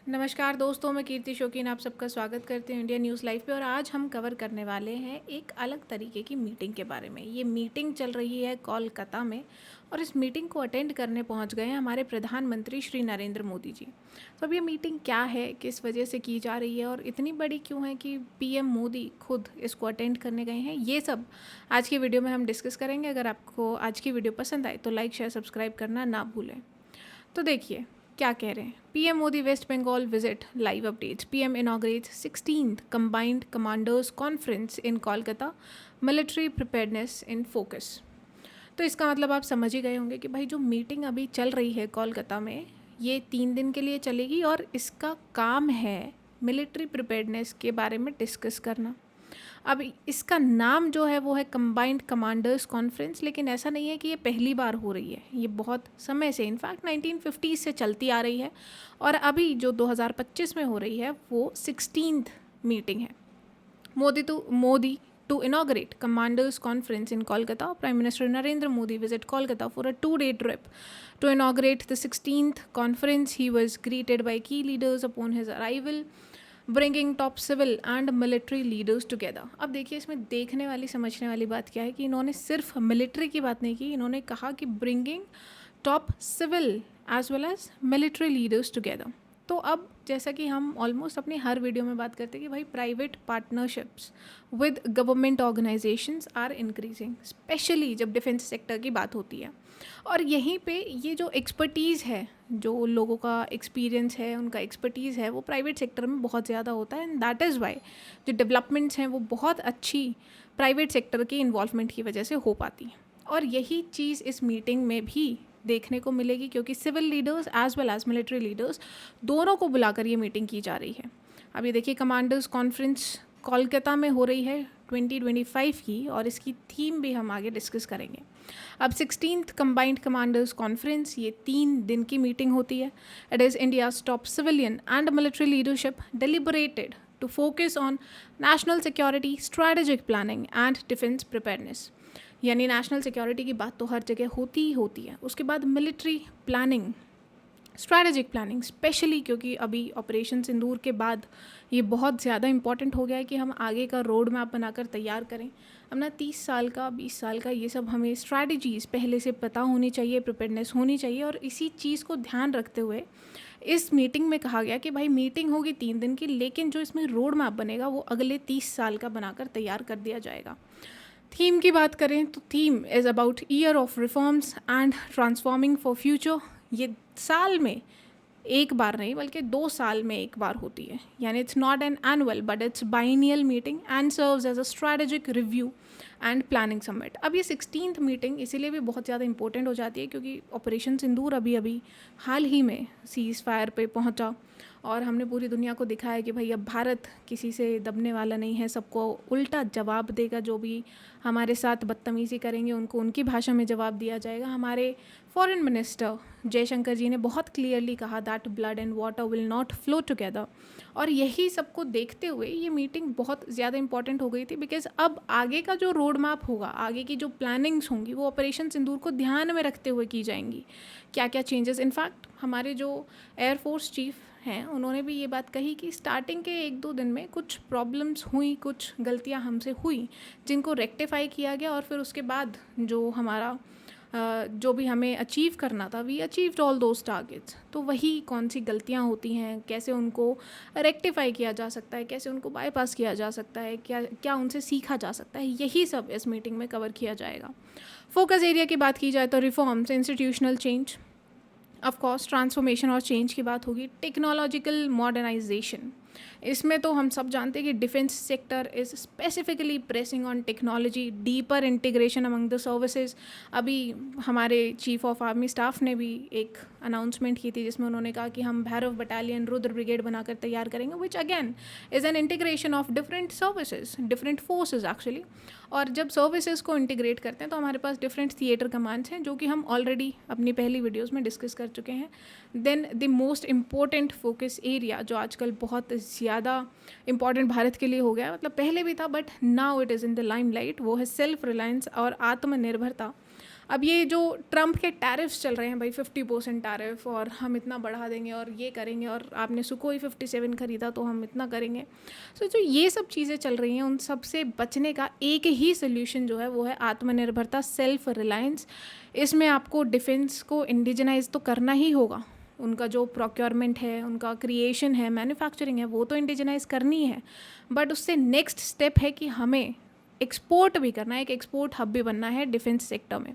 नमस्कार दोस्तों, मैं कीर्ति शौकीन आप सबका स्वागत करती हूँ इंडिया न्यूज़ लाइव पे। और आज हम कवर करने वाले हैं एक अलग तरीके की मीटिंग के बारे में। ये मीटिंग चल रही है कोलकाता में और इस मीटिंग को अटेंड करने पहुँच गए हैं हमारे प्रधानमंत्री श्री नरेंद्र मोदी जी। तो अब ये मीटिंग क्या है, किस वजह से की जा रही है और इतनी बड़ी क्यों है कि पीएम मोदी खुद इसको अटेंड करने गए हैं, ये सब आज की वीडियो में हम डिस्कस करेंगे। अगर आपको आज की वीडियो पसंद आए तो लाइक शेयर सब्सक्राइब करना ना भूलें। तो देखिए क्या कह रहे हैं। PM Modi West Bengal visit, live updates. PM inaugurates 16th combined commanders conference in Kolkata, military preparedness in focus. तो इसका मतलब आप समझ ही गए होंगे कि भाई जो मीटिंग अभी चल रही है कोलकाता में, ये 3 दिन के लिए चलेगी और इसका काम है मिलिट्री प्रिपेयर्डनेस के बारे में डिस्कस करना। अब इसका नाम जो है वो है कंबाइंड कमांडर्स कॉन्फ्रेंस, लेकिन ऐसा नहीं है कि ये पहली बार हो रही है। ये बहुत समय से, इनफैक्ट 1950 से चलती आ रही है और अभी जो 2025 में हो रही है वो 16th मीटिंग है। Modi to inaugurate commanders conference in Kolkata, Prime Minister Narendra Modi visit Kolkata for a 2-day trip. To inaugurate the 16th conference, he was greeted by key leaders upon his arrival, bringing top civil and military leaders together. अब देखिए इसमें देखने वाली समझने वाली बात क्या है कि इन्होंने सिर्फ मिलिट्री की बात नहीं की, इन्होंने कहा कि bringing top civil as well as military leaders together. तो अब जैसा कि हम ऑलमोस्ट अपनी हर वीडियो में बात करते हैं कि भाई private partnerships with government organisations are increasing, specially जब डिफेंस सेक्टर की बात होती है। और यहीं पे ये जो एक्सपर्टीज़ है, जो लोगों का एक्सपीरियंस है, उनका एक्सपर्टीज़ है, वो प्राइवेट सेक्टर में बहुत ज़्यादा होता है। एंड दैट इज़ वाई जो डेवलपमेंट्स हैं वो बहुत अच्छी प्राइवेट सेक्टर की इन्वॉल्वमेंट की वजह से हो पाती हैं। और यही चीज़ इस मीटिंग में भी देखने को मिलेगी, क्योंकि civil leaders as well as military leaders दोनों को बुलाकर ये मीटिंग की जा रही है। अब ये देखिए कमांडर्स कॉन्फ्रेंस कोलकाता में हो रही है 2025 की, और इसकी थीम भी हम आगे डिस्कस करेंगे। अब 16th कंबाइंड कमांडर्स कॉन्फ्रेंस, ये 3 दिन की मीटिंग होती है। It is India's top civilian and military leadership deliberated to focus on national security, strategic planning and defence preparedness. यानी नेशनल सिक्योरिटी की बात तो हर जगह होती ही होती है, उसके बाद military planning, strategic planning, specially क्योंकि अभी ऑपरेशन सिंदूर के बाद ये बहुत ज़्यादा इंपॉर्टेंट हो गया है कि हम आगे का रोड मैप बनाकर तैयार करें। अपना 30 साल का, 20 साल का, ये सब हमें स्ट्रैटेजीज़ पहले से पता होनी चाहिए, प्रिपेयर्डनेस होनी चाहिए। और इसी चीज़ को ध्यान रखते हुए इस मीटिंग में कहा गया कि भाई मीटिंग होगी 3 दिन की, लेकिन जो इसमें रोड मैप बनेगा वो अगले 30 साल का बनाकर तैयार कर दिया जाएगा। थीम की बात करें तो theme is about year of reforms and transforming for future. ये साल में एक बार नहीं बल्कि 2 साल में एक बार होती है, यानी it's not an annual but it's biennial meeting and serves as a strategic review and planning summit. अब ये 16th मीटिंग इसीलिए भी बहुत ज़्यादा इंपॉर्टेंट हो जाती है क्योंकि ऑपरेशन सिंदूर अभी अभी हाल ही में सीज़ फायर पे पहुंचा और हमने पूरी दुनिया को दिखाया कि भाई अब भारत किसी से दबने वाला नहीं है, सबको उल्टा जवाब देगा। जो भी हमारे साथ बदतमीज़ी करेंगे उनको उनकी भाषा में जवाब दिया जाएगा। हमारे फॉरेन मिनिस्टर जयशंकर जी ने बहुत क्लियरली कहा that blood and water will not flow together. और यही सबको देखते हुए ये मीटिंग बहुत ज़्यादा इंपॉर्टेंट हो गई थी, बिकॉज अब आगे का जो रोड मैप होगा, आगे की जो प्लानिंग्स होंगी वो ऑपरेशन सिंदूर को ध्यान में रखते हुए की जाएंगी। क्या क्या चेंजेस, इनफैक्ट हमारे जो एयरफोर्स चीफ हैं उन्होंने भी ये बात कही कि स्टार्टिंग के 1-2 दिन में कुछ प्रॉब्लम्स हुई, कुछ गलतियां हमसे हुई जिनको रेक्टिफाई किया गया, और फिर उसके बाद जो हमारा जो भी हमें अचीव करना था, we achieved all those targets. तो वही कौन सी गलतियां होती हैं, कैसे उनको रेक्टिफाई किया जा सकता है, कैसे उनको बाईपास किया जा सकता है, क्या क्या उनसे सीखा जा सकता है, यही सब इस मीटिंग में कवर किया जाएगा। फोकस एरिया की बात की जाए तो reforms, institutional change, of course transformation और चेंज की बात होगी, टेक्नोलॉजिकल मॉडर्नाइजेशन। इसमें तो हम सब जानते हैं कि defence sector is specifically pressing on technology, deeper integration among the services. अभी हमारे चीफ ऑफ आर्मी स्टाफ ने भी एक अनाउंसमेंट की थी जिसमें उन्होंने कहा कि हम भैरव बटालियन, रुद्र ब्रिगेड बनाकर तैयार करेंगे, which again is an integration of different services, different forces actually. और जब सर्विसेज को इंटीग्रेट करते हैं तो हमारे पास डिफरेंट थिएटर कमांड्स हैं, जो कि हम ऑलरेडी अपनी पहली वीडियोज़ में डिस्कस कर चुके हैं। Then the most important focus area जो आजकल बहुत ज़्यादा इम्पॉर्टेंट भारत के लिए हो गया है, मतलब पहले भी था but now it is in the limelight, वो है सेल्फ रिलायंस और आत्मनिर्भरता। अब ये जो ट्रम्प के टैरिफ्स चल रहे हैं भाई, 50% टैरिफ और हम इतना बढ़ा देंगे और ये करेंगे, और आपने सुकोई 57 खरीदा तो हम इतना करेंगे। सो जो ये सब चीज़ें चल रही हैं उन सब से बचने का एक ही सोल्यूशन जो है वो है आत्मनिर्भरता, सेल्फ रिलायंस। इसमें आपको डिफेंस को इंडिजनाइज तो करना ही होगा, उनका जो प्रोक्योरमेंट है, उनका क्रिएशन है, मैन्युफैक्चरिंग है, वो तो इंडिजनाइज करनी है। बट उससे नेक्स्ट स्टेप है कि हमें एक्सपोर्ट भी करना है, एक एक्सपोर्ट हब भी बनना है डिफेंस सेक्टर में।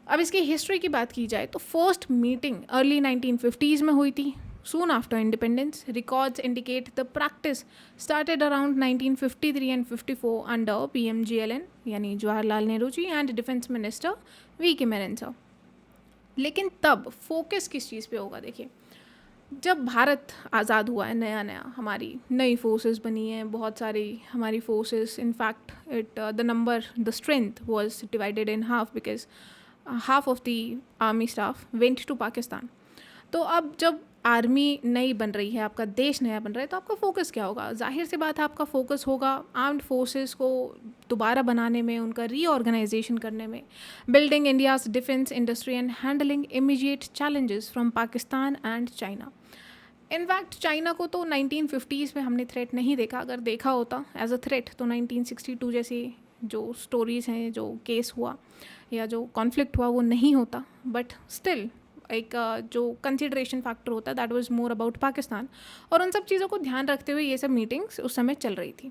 अब इसकी हिस्ट्री की बात की जाए तो फर्स्ट मीटिंग अर्ली 1950s में हुई थी, soon after independence. Records indicate the practice started around 1953 and 54 under PMGLN यानी Jawaharlal Nehru ji and defence minister VK Menon sir. लेकिन तब फोकस किस चीज़ पे होगा? देखिए, जब भारत आज़ाद हुआ है नया नया, हमारी नई फोर्सेस बनी हैं, बहुत सारी हमारी forces, in fact the number, the strength was divided in half because half of the army staff went to Pakistan. तो अब जब आर्मी नई बन रही है, आपका देश नया बन रहा है, तो आपका फोकस क्या होगा? जाहिर सी बात है आपका फोकस होगा आर्म्ड फोर्सेस को दोबारा बनाने में, उनका रीऑर्गेनाइजेशन करने में, building India's defence industry and handling immediate challenges from Pakistan and China. In fact China को तो 1950s में हमने थ्रेट नहीं देखा, अगर देखा होता एज अ थ्रेट तो 1962 जैसी जो स्टोरीज़ हैं, जो केस हुआ या जो कॉन्फ्लिक्ट हुआ, वो नहीं होता। बट स्टिल एक जो कंसिडरेशन फैक्टर होता है that was more about Pakistan, और उन सब चीज़ों को ध्यान रखते हुए ये सब मीटिंग्स उस समय चल रही थी।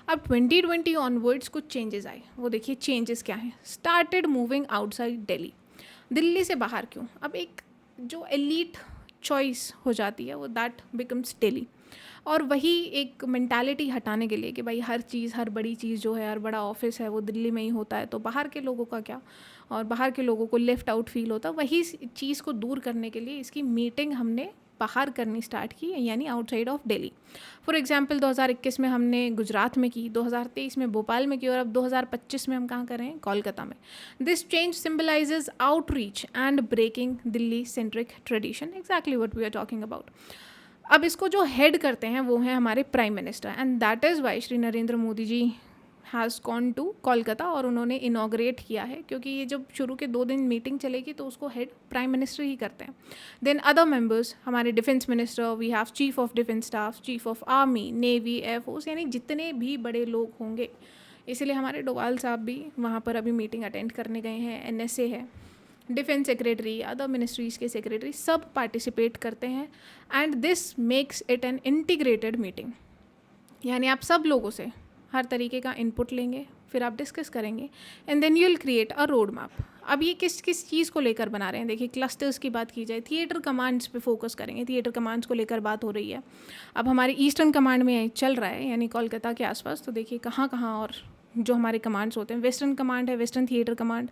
अब 2020 ऑनवर्ड्स कुछ चेंजेस आए, वो देखिए चेंजेस क्या हैं। Started moving outside Delhi. Delhi से बाहर क्यों? अब एक जो एलीट चॉइस हो जाती है वो दैट बिकम्स दिल्ली, और वही एक मेंटालिटी हटाने के लिए कि भाई हर चीज़, हर बड़ी चीज़ जो है, हर बड़ा ऑफिस है वो दिल्ली में ही होता है, तो बाहर के लोगों का क्या, और बाहर के लोगों को लेफ्ट आउट फील होता, वही चीज़ को दूर करने के लिए इसकी मीटिंग हमने बाहर करनी स्टार्ट की, यानी outside of Delhi. For example 2021 में हमने गुजरात में की, 2023 में भोपाल में की, और अब 2025 में हम कहाँ कर रहे हैं? कोलकाता में। This change symbolises outreach and breaking Delhi centric tradition, exactly what we are talking about. अब इसको जो हेड करते हैं वो हैं हमारे prime minister, and that is why Shri Narendra Modi ji has gone to Kolkata, और उन्होंने इनॉग्रेट किया है, क्योंकि ये जब शुरू के 2 दिन मीटिंग चलेगी तो उसको हेड प्राइम मिनिस्टर ही करते हैं। देन अदर मेंबर्स, हमारे defence minister, we have chief of defence staff, chief of army, navy, air force, यानी जितने भी बड़े लोग होंगे। इसीलिए हमारे डोवाल साहब भी वहाँ पर अभी मीटिंग अटेंड करने गए हैं। NSA है, डिफेंस सेक्रेटरी, अदर मिनिस्ट्रीज़ के सेक्रेटरी, सब पार्टिसिपेट करते हैं, and this makes it an integrated meeting. यानी आप सब लोगों से हर तरीके का इनपुट लेंगे, फिर आप डिस्कस करेंगे, and then you will create a road map. अब ये किस किस चीज़ को लेकर बना रहे हैं? देखिए, क्लस्टर्स की बात की जाए, थिएटर कमांड्स पे फोकस करेंगे, थिएटर कमांड्स को लेकर बात हो रही है। अब हमारी ईस्टर्न कमांड में चल रहा है, यानी कोलकाता के आसपास, तो देखिए कहाँ कहाँ और जो हमारे कमांड्स होते हैं। वेस्टर्न कमांड है, western theatre command,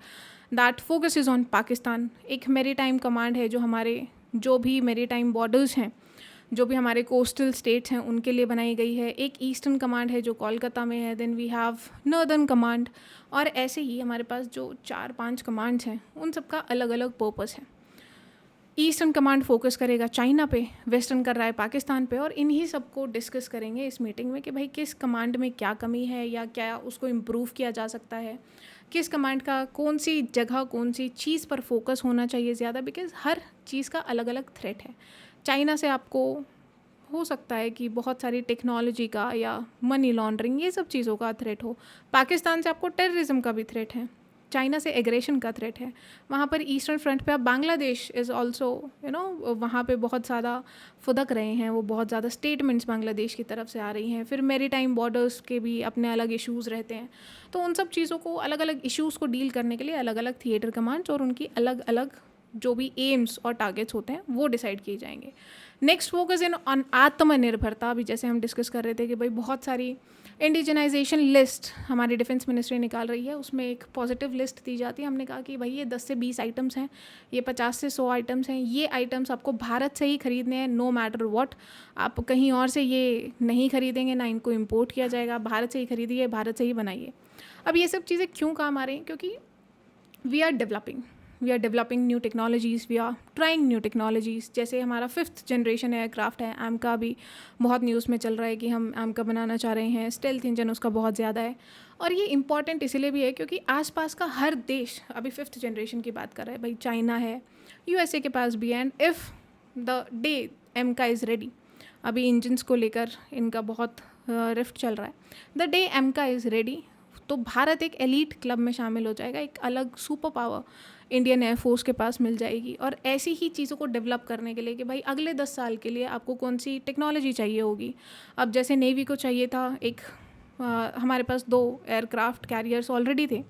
that focus is on Pakistan. एक मेरी टाइम कमांड है जो हमारे जो भी मेरी टाइम बॉर्डर्स हैं, जो भी हमारे कोस्टल स्टेट्स हैं, उनके लिए बनाई गई है। एक ईस्टर्न कमांड है जो कोलकाता में है। Then we have northern command, और ऐसे ही हमारे पास जो 4-5 कमांड्स हैं उन सब का अलग अलग पर्पस है। ईस्टर्न कमांड फोकस करेगा चाइना पे, वेस्टर्न कर रहा है पाकिस्तान पे, और इन्हीं सब को डिस्कस करेंगे इस मीटिंग में कि भाई किस कमांड में क्या कमी है या क्या उसको इम्प्रूव किया जा सकता है, किस कमांड का कौन सी जगह, कौन सी चीज़ पर फोकस होना चाहिए ज़्यादा, बिकॉज हर चीज़ का अलग अलग थ्रेट है। चाइना से आपको हो सकता है कि बहुत सारी टेक्नोलॉजी का या मनी लॉन्ड्रिंग, ये सब चीज़ों का थ्रेट हो। पाकिस्तान से आपको टेररिज्म का भी थ्रेट है, चाइना से एग्रेशन का थ्रेट है। वहाँ पर ईस्टर्न फ्रंट पे अब बांग्लादेश इज़ ऑल्सो वहाँ पे बहुत ज़्यादा फुदक रहे हैं, वो बहुत ज़्यादा स्टेटमेंट्स बांग्लादेश की तरफ से आ रही हैं। फिर मेरी टाइम बॉर्डर्स के भी अपने अलग इश्यूज़ रहते हैं, तो उन सब चीज़ों को, अलग अलग इश्यूज़ को डील करने के लिए अलग अलग थिएटर कमांड्स और उनकी अलग अलग जो भी एम्स और टारगेट्स होते हैं वो डिसाइड किए जाएंगे। नेक्स्ट फोकस इन ऑन आत्मनिर्भरता। अभी जैसे हम डिस्कस कर रहे थे कि भाई बहुत सारी इंडिजनाइजेशन लिस्ट हमारी डिफेंस मिनिस्ट्री निकाल रही है, उसमें एक पॉजिटिव लिस्ट दी जाती है। हमने कहा कि भाई ये 10 से 20 आइटम्स हैं, ये 50 से 100 आइटम्स हैं, ये आइटम्स आपको भारत से ही खरीदने हैं, नो मैटर व्हाट। आप कहीं और से ये नहीं खरीदेंगे, ना इनको इम्पोर्ट किया जाएगा, भारत से ही खरीदिए, भारत से ही बनाइए। अब ये सब चीज़ें क्यों काम आ रही हैं? क्योंकि we are developing, we are developing new technologies, we are trying new technologies. जैसे हमारा 5th जनरेशन एयरक्राफ्ट है, AMCA भी बहुत न्यूज़ में चल रहा है कि हम AMCA बनाना चाह रहे हैं। स्टेल्थ इंजन उसका बहुत ज़्यादा है, और ये इंपॉर्टेंट इसीलिए भी है क्योंकि आसपास का हर देश अभी 5th जनरेशन की बात कर रहा है। भाई चाइना है, USA के पास भी है। And if the day AMCA is ready, अभी इंजन्स को लेकर इनका बहुत रिफ्ट चल रहा है, the day AMCA is ready, तो भारत एक एलीट क्लब में शामिल हो जाएगा। एक अलग सुपर पावर इंडियन एयरफोर्स के पास मिल जाएगी। और ऐसी ही चीज़ों को डेवलप करने के लिए कि भाई अगले 10 साल के लिए आपको कौन सी टेक्नोलॉजी चाहिए होगी। अब जैसे नेवी को चाहिए था एक, हमारे पास 2 एयरक्राफ्ट कैरियर्स ऑलरेडी थे,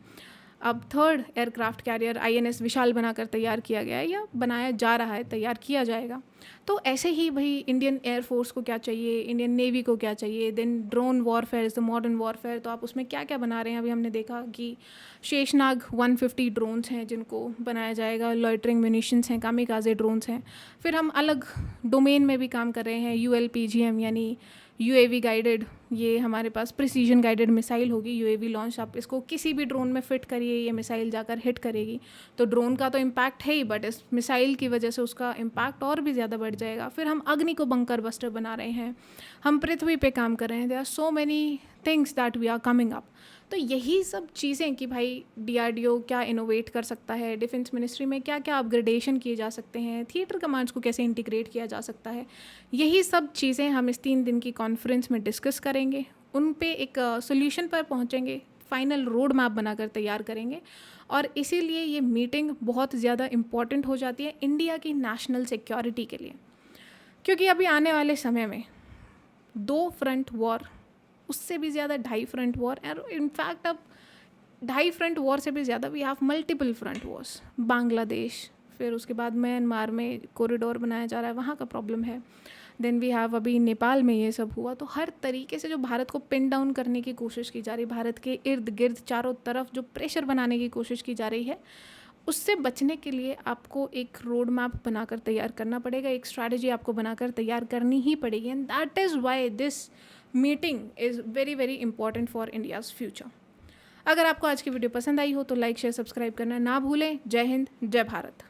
अब 3rd एयरक्राफ्ट कैरियर INS विशाल बनाकर तैयार किया गया है, या बनाया जा रहा है, तैयार किया जाएगा। तो ऐसे ही भाई इंडियन एयरफोर्स को क्या चाहिए, इंडियन नेवी को क्या चाहिए, then drone warfare is the modern warfare. तो आप उसमें क्या क्या बना रहे हैं, अभी हमने देखा कि शेषनाग 150 ड्रोन्स हैं जिनको बनाया जाएगा, लॉइटरिंग म्यूनिशंस हैं, कामिकाजे ड्रोन्स हैं। फिर हम अलग डोमेन में भी काम कर रहे हैं, ULPGM यानी UAV गाइडेड, ये हमारे पास प्रिसीजन गाइडेड मिसाइल होगी। UAV लॉन्च, आप इसको किसी भी ड्रोन में फिट करिए, ये मिसाइल जाकर हिट करेगी। तो ड्रोन का तो इम्पैक्ट है ही, बट इस मिसाइल की वजह से उसका इम्पैक्ट और भी ज़्यादा बढ़ जाएगा। फिर हम अग्नि को बंकर बस्टर बना रहे हैं, हम पृथ्वी पे काम कर रहे हैं। There are so many things that we are coming up. तो यही सब चीज़ें कि भाई DRDO क्या इनोवेट कर सकता है, डिफेंस मिनिस्ट्री में क्या क्या अपग्रेडेशन किए जा सकते हैं, थिएटर कमांड्स को कैसे इंटीग्रेट किया जा सकता है, यही सब चीज़ें हम इस 3 दिन की कॉन्फ्रेंस में डिस्कस करेंगे। उन पे एक सोल्यूशन पर पहुंचेंगे, फाइनल रोड मैप बनाकर तैयार करेंगे। और इसीलिए ये मीटिंग बहुत ज़्यादा इम्पॉर्टेंट हो जाती है इंडिया की नेशनल सिक्योरिटी के लिए, क्योंकि अभी आने वाले समय में 2 फ्रंट वॉर, उससे भी ज़्यादा 2.5 फ्रंट वॉर, और इनफैक्ट अब 2.5 फ्रंट वॉर से भी ज़्यादा we have multiple front wars. Bangladesh, फिर उसके बाद म्यांमार में कॉरिडोर बनाया जा रहा है, वहाँ का प्रॉब्लम है। देन वी हैव अभी नेपाल में ये सब हुआ। तो हर तरीके से जो भारत को पिन डाउन करने की कोशिश की जा रही, भारत के इर्द गिर्द चारों तरफ जो प्रेशर बनाने की कोशिश की जा रही है, उससे बचने के लिए आपको एक रोड मैप बनाकर तैयार करना पड़ेगा, एक स्ट्रैटेजी आपको बनाकर तैयार करनी ही पड़ेगी। And that is why this meeting is very very important for India's future. अगर आपको आज की वीडियो पसंद आई हो तो लाइक शेयर सब्सक्राइब करना ना भूलें। जय हिंद, जय भारत।